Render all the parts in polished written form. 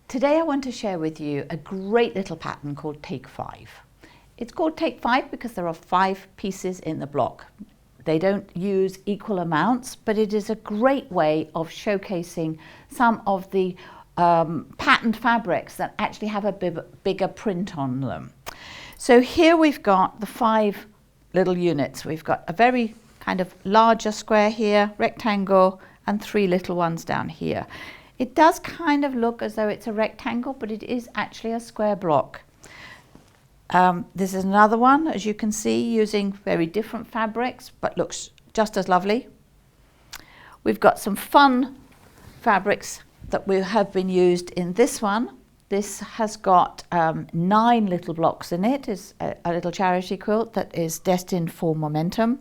Today I want to share with you a great little pattern called Take 5. It's called Take 5 because there are 5 pieces in the block. They don't use equal amounts, but it is a great way of showcasing some of the patterned fabrics that actually have a bigger print on them. So here we've got the 5 little units. We've got a very kind of larger square here, rectangle, and 3 little ones down here. It does kind of look as though it's a rectangle, but it is actually a square block. This is another one, as you can see, using very different fabrics, but looks just as lovely. We've got some fun fabrics that have been used in this one. This has got 9 little blocks in it. It's a little charity quilt that is destined for momentum.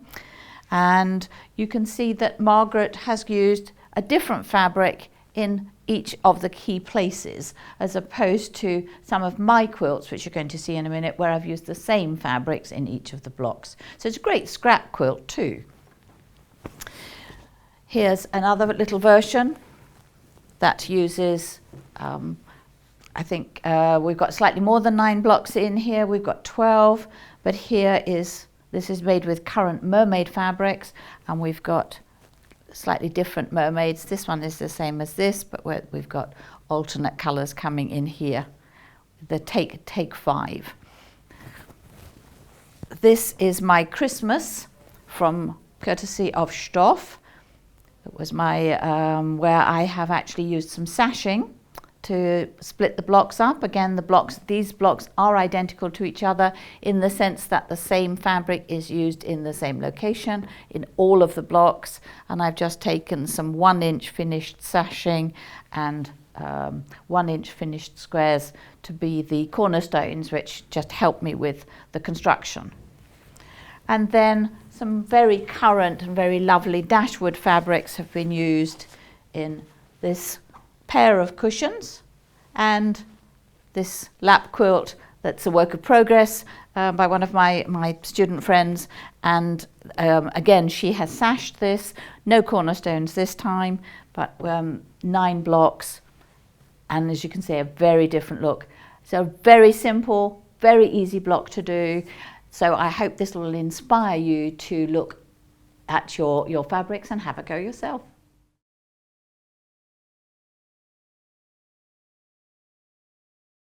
And you can see that Margaret has used a different fabric in each of the key places, as opposed to some of my quilts, which you're going to see in a minute, where I've used the same fabrics in each of the blocks. So it's a great scrap quilt too. Here's another little version that uses, I think we've got slightly more than 9 blocks in here. We've got 12, but this is made with current Mermaid fabrics, and we've got slightly different mermaids. This one is the same as this, but we've got alternate colours coming in here. The Take 5. This is my Christmas from courtesy of Stoff. It was my where I have actually used some sashing to split the blocks up. Again, these blocks are identical to each other in the sense that the same fabric is used in the same location in all of the blocks, and I've just taken some 1-inch finished sashing and 1-inch finished squares to be the cornerstones, which just help me with the construction. And then some very current and very lovely dashwood fabrics have been used in this pair of cushions and this lap quilt that's a work of progress by one of my student friends, and again she has sashed this, no cornerstones this time, but 9 blocks, and as you can see, a very different look. So very simple, very easy block to do. So I hope this will inspire you to look at your fabrics and have a go yourself.